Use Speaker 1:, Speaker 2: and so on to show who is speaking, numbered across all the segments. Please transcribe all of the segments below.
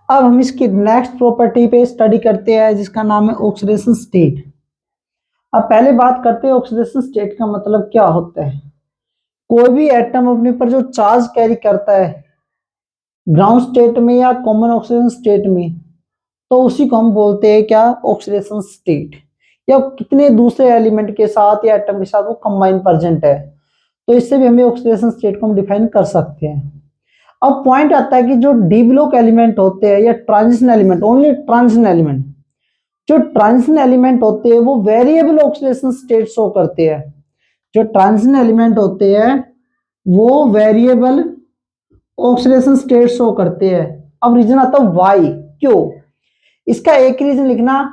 Speaker 1: अब हम इसकी नेक्स्ट प्रॉपर्टी पे स्टडी करते हैं जिसका नाम है ऑक्सीडेशन स्टेट। अब पहले बात करते हैं ऑक्सीडेशन स्टेट का मतलब क्या होता है। कोई भी एटम अपने पर जो चार्ज कैरी करता है ग्राउंड स्टेट में या कॉमन ऑक्सीजन स्टेट में, तो उसी को हम बोलते हैं क्या, ऑक्सीडेशन स्टेट। या कितने दूसरे एलिमेंट के साथ या एटम के साथ वो कंबाइन प्रेजेंट है, तो इससे भी हमें ऑक्सीडेशन स्टेट को हम डिफाइन कर सकते हैं। अब पॉइंट आता है कि जो डी ब्लॉक एलिमेंट होते हैं या transition element, only transition element, जो ट्रांजिशन एलिमेंट होते हैं वो वेरिएबल ऑक्सीडेशन स्टेट शो करते हैं। जो ट्रांजिशन एलिमेंट होते हैं वो वेरिएबल ऑक्सीडेशन स्टेट शो करते हैं। अब रीजन आता है वाई, क्यों। इसका एक रीजन लिखना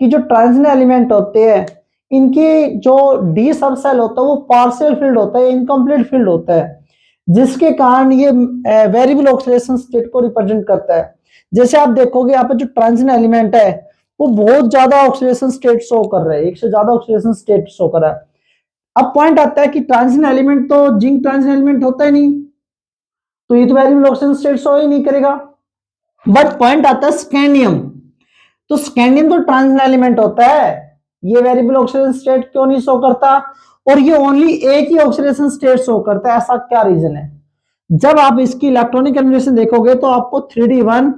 Speaker 1: कि जो ट्रांजिशन एलिमेंट होते हैं इनकी जो डी सब सेल होता है वो पार्शियल फील्ड होता है, इनकम्प्लीट फील्ड होता है, जिसके कारण ये वेरिएबल ऑक्सीडेशन स्टेट को रिप्रेजेंट करता है। जैसे आप देखोगे यहाँ पे जो ट्रांजिशन एलिमेंट है वो बहुत ज्यादा ऑक्सीडेशन स्टेट शो कर रहा है, एक से ज्यादा ऑक्सीडेशन स्टेट शो कर रहा है। अब पॉइंट आता है कि ट्रांजिशन एलिमेंट तो जिंक ट्रांजिशन एलिमेंट होता ही नहीं, तो ये तो वेरिएबल ऑक्सीडेशन स्टेट शो ही नहीं करेगा। बट पॉइंट आता है स्कैंडियम, तो स्कैंडियम तो ट्रांजिशन एलिमेंट होता है, ये वेरिएबल ऑक्सीडेशन स्टेट क्यों नहीं शो करता, और ये ओनली एक ही ऑक्सीडेशन स्टेट शो करता है, ऐसा क्या रीजन है। जब आप इसकी इलेक्ट्रॉनिक कन्फिग्रेशन देखोगे तो आपको 3d1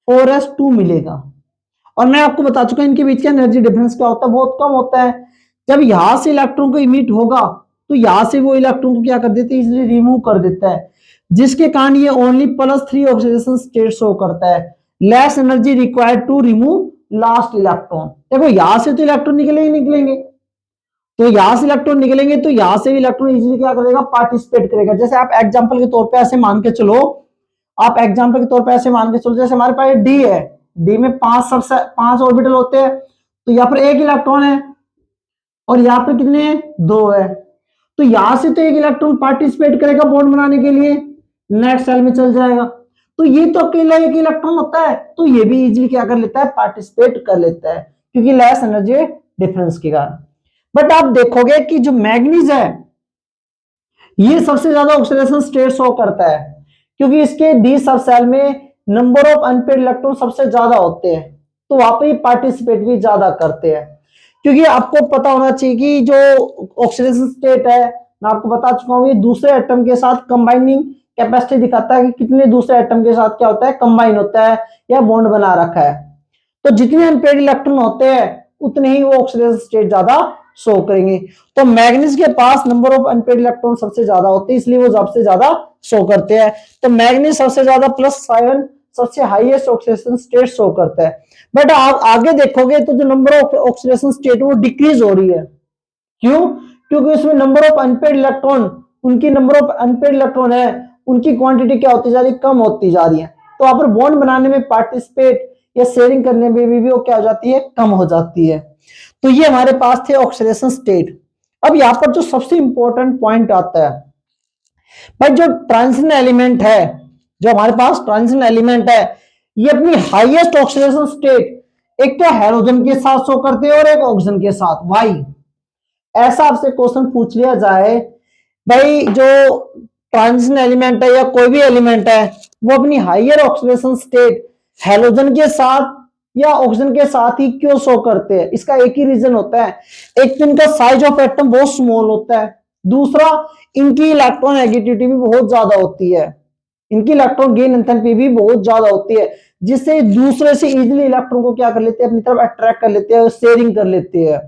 Speaker 1: 4s2 मिलेगा, और मैं आपको बता चुका इनके बीच का एनर्जी डिफरेंस क्या होता है, बहुत कम होता है। जब यहां से इलेक्ट्रॉन को इमिट होगा तो यहां से वो इलेक्ट्रॉन को क्या कर देते हैं, इजिली रिमूव कर देता है, जिसके कारण ये ओनली +3 ऑक्सीडेशन स्टेट शो करता है। Less energy required to remove last electron. देखो यहां से तो इलेक्ट्रॉन निकलेंगे, तो यहां से इलेक्ट्रॉन निकलेंगे तो यहां से भी इलेक्ट्रॉन इजीली क्या करेगा, पार्टिसिपेट करेगा। जैसे आप एग्जांपल के तौर पे ऐसे मान के चलो, आप एग्जांपल के तौर पे ऐसे मान के चलो, जैसे हमारे पास डी है, डी में 5 ऑर्बिटल होते हैं, तो यहाँ पर एक इलेक्ट्रॉन है और यहाँ पर कितने हैं, 2 है। तो यहां से तो एक इलेक्ट्रॉन पार्टिसिपेट करेगा बॉन्ड बनाने के लिए, नेक्स्ट सेल में चल जाएगा, तो ये तो अकेला एक इलेक्ट्रॉन होता है, तो ये भी इजीली क्या कर लेता है, पार्टिसिपेट कर लेता है, क्योंकि लेस एनर्जी डिफरेंस के कारण। बट आप देखोगे कि जो मैग्नीज है ये सबसे ज्यादा ऑक्सीडेशन स्टेट शो करता है, क्योंकि इसके डी सब सेल में नंबर ऑफ अनपेड इलेक्ट्रॉन सबसे ज्यादा होते हैं, तो वहां पे पार्टिसिपेट भी ज्यादा करते हैं। क्योंकि आपको पता होना चाहिए कि जो ऑक्सीडेशन स्टेट है, मैं आपको बता चुका हूं, ये दूसरे एटम के साथ कंबाइनिंग कैपेसिटी दिखाता है कि कितने दूसरे एटम के साथ क्या होता है, कंबाइन होता है या बॉन्ड बना रखा है। तो जितने अनपेड इलेक्ट्रॉन होते हैं उतने ही वो ऑक्सीडेशन स्टेट ज्यादा शो करेंगे। तो मैग्नीज के पास नंबर ऑफ अनपेड इलेक्ट्रॉन सबसे ज्यादा होते हैं, इसलिए वो सबसे ज्यादा शो करते हैं। तो मैग्नीज सबसे ज्यादा +7 सबसे हाईएस्ट ऑक्सीडेशन स्टेट शो करता है। बट आप आगे देखोगे तो जो नंबर ऑफ ऑक्सीडेशन स्टेट वो डिक्रीज हो रही है। क्यों, क्योंकि उसमें नंबर ऑफ अनपेड इलेक्ट्रॉन, उनकी नंबर ऑफ अनपेड इलेक्ट्रॉन है, उनकी क्वांटिटी क्या होती जा रही है, कम होती जा रही है। तो वहां पर बॉन्ड बनाने में पार्टिसिपेट या शेयरिंग करने में भी वो क्या हो जाती है, कम हो जाती है। तो ये हमारे पास थे ऑक्सीडेशन स्टेट। अब यहां पर जो सबसे इंपॉर्टेंट पॉइंट आता है, भाई जो ट्रांजिशन एलिमेंट है, जो हमारे पास ट्रांजिशन एलिमेंट है, ये अपनी हाईएस्ट ऑक्सीडेशन स्टेट एक तो हाइड्रोजन के साथ शो करते हैं और एक ऑक्सीजन के साथ। वाई, ऐसा आपसे क्वेश्चन पूछ लिया जाए, भाई जो ट्रांजिशन एलिमेंट है या कोई भी एलिमेंट है वो अपनी हायर ऑक्सीडेशन स्टेट हैलोजन के साथ या ऑक्सीजन के साथ ही क्यों शो करते हैं, इसका एक ही रीजन होता है। एक तो इनका साइज ऑफ एटम बहुत स्मॉल होता है, दूसरा इनकी इलेक्ट्रॉन नेगेटिविटी भी बहुत ज्यादा होती है, इनकी इलेक्ट्रॉन गेन एंथैल्पी भी बहुत ज्यादा होती है, जिससे दूसरे से इजीली इलेक्ट्रॉन को क्या कर लेते हैं, अपनी तरफ अट्रैक्ट कर लेते हैं, शेयरिंग कर लेते हैं।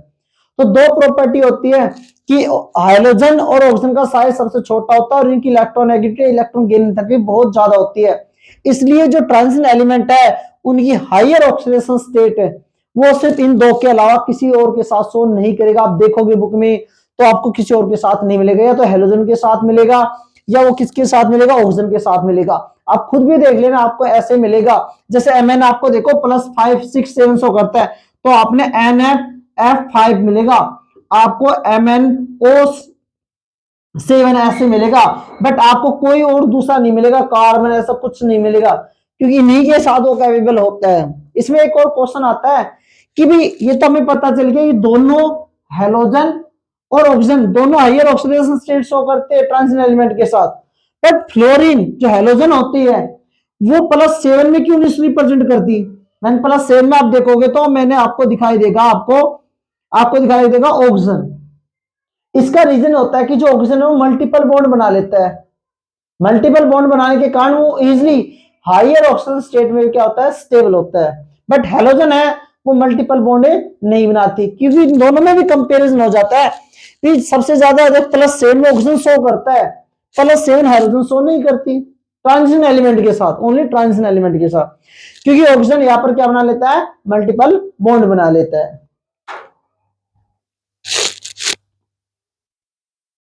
Speaker 1: तो दो प्रॉपर्टी होती है कि हाइड्रोजन और ऑक्सीजन का साइज सबसे छोटा होता है और इनकी electron negativity, electron gain enthalpy बहुत ज्यादा होती है। इसलिए जो ट्रांजिशन एलिमेंट है उनकी हायर ऑक्सीडेशन स्टेट है वो सिर्फ इन दो के अलावा किसी और के साथ शो नहीं करेगा। आप देखोगे बुक में तो आपको किसी और के साथ नहीं मिलेगा, या तो हेलोजन के साथ मिलेगा या वो किसके साथ मिलेगा, ऑक्सीजन के साथ मिलेगा। आप खुद भी देख लेना, आपको ऐसे मिलेगा। जैसे Mn आपको देखो +5 6 7 शो करता है, तो आपने NF5 मिलेगा, आपको MnO7 ऐसे मिलेगा, बट आपको कोई और दूसरा नहीं मिलेगा, कार्बन ऐसा कुछ नहीं मिलेगा, क्योंकि इन्हीं के साथ वो अवेलेबल होता है। इसमें एक और क्वेश्चन आता है कि भी ये तो हमें पता चल गया ये दोनों हेलोजन और ऑक्सीजन दोनों हायर ऑक्सीडेशन स्टेट शो करते हैं ट्रांजिशन एलिमेंट के साथ, बट फ्लोरीन जो हेलोजन होती है वो +7 में क्यों नहीं रिप्रेजेंट करती? मैंने +7 में आप देखोगे तो मैंने आपको दिखाई देगा, आपको दिखाई देगा ऑक्सीजन। इसका रीजन होता है कि जो ऑक्सीजन है वो मल्टीपल बॉन्ड बना लेता है। मल्टीपल बॉन्ड बनाने के कारण वो इजिली हायर ऑक्सीजन स्टेट में क्या होता है, स्टेबल होता है। बट हेलोजन है वो मल्टीपल बॉन्ड नहीं बनाती, क्योंकि इन दोनों में भी कंपैरिजन हो जाता है कि सबसे ज्यादा +7 में ऑक्सीजन शो करता है, +7 हाइड्रोजन शो नहीं करती ट्रांजिशन एलिमेंट के साथ, ओनली ट्रांजिशन एलिमेंट के साथ, क्योंकि ऑक्सीजन यहां पर क्या बना लेता है, मल्टीपल बॉन्ड बना लेता है।